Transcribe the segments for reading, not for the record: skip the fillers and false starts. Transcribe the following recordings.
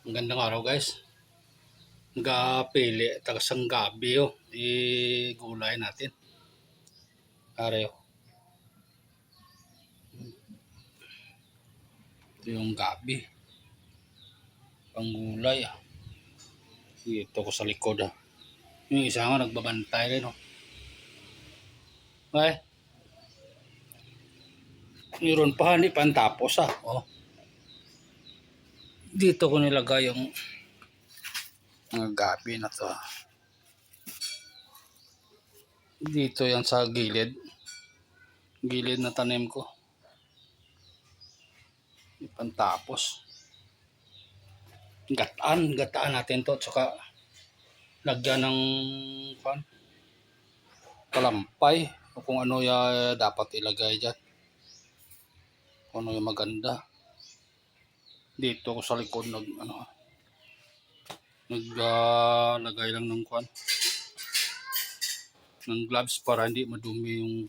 Magandang araw guys. Nagapili tagasang gabi i-gulay natin. Are ito yung gabi. Panggulay Dito ko sa likod Yung isa nga nagbabantay rin Ay. Meron pa hindi pa tapos Dito ko nilagay yung mga gabi na to. Dito yan sa gilid na tanim ko. Pantapos. Gataan natin to, tsaka lagyan ng kalampay o kung ano dapat ilagay dyan. Kung ano yung maganda. Dito ko sa likod naglagay lang ng ng gloves para hindi madumi yung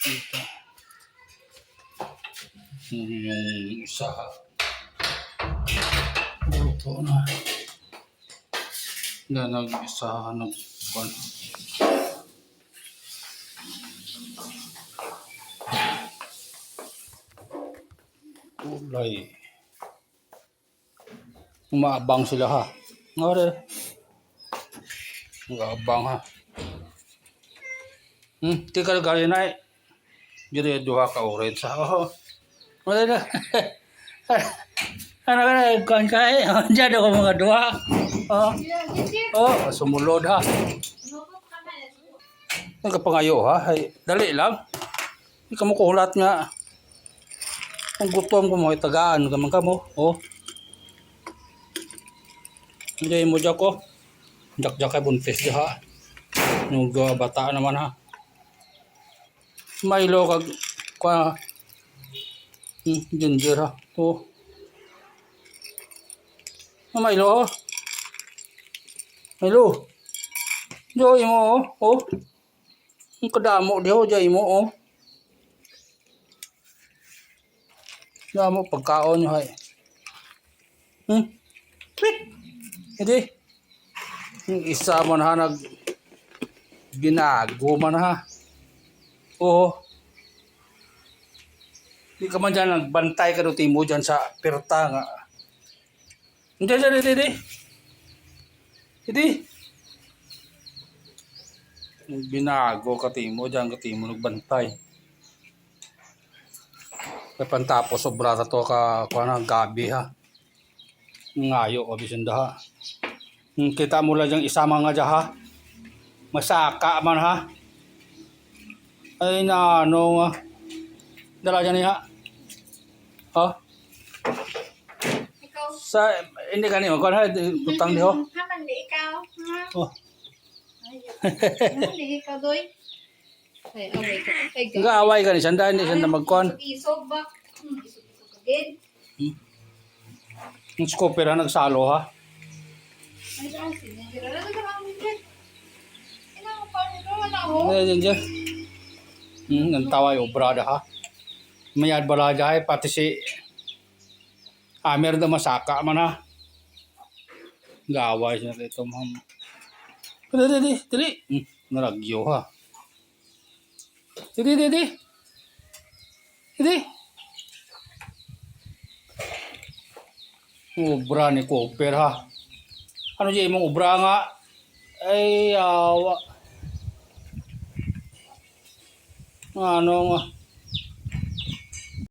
dito. Yung isa dito na nag-isa kulay. Umaabang sila umaabang Tika gali na Jadi dua ka orange wala na. Ano ka na kan kay diyan ako mga dua sumulod nagkapangayo ay dali lang hindi ka mo kulat nga kung gutom ko mo itagaan gaman ka mo hindi mo dyan ko jak kay buntis dyan nung bata naman Milo kag ginger Milo joy mo ang kadamo diho joy mo damo pagkaon nyo hindi yung isa man binago man di ka man dyan nagbantay ka doon mo dyan sa pirta nga hindi binago ka timo dyan nagbantay kaya pantapos sobra to gabi ngayo o bisinda kita mo lang dyan isama nga dyan masaka man ay na dala dyan niya Ikaw sa hindi kanina butang diho haman di ikaw di ikaw doy ay away ka nag-aaway ka ni sanda hindi sanda magkuhan isog ba isog again yung scooper nagsalo ay dahil sinira na kami dyan ina mo pa nito wala dyan nantawa yung brada mayad bala dyan pati si Amer na masaka man gaway siya ito ma'am dili naragyo dili ubra ni Cooper ano dyan mong ubra nga ay awa ano nga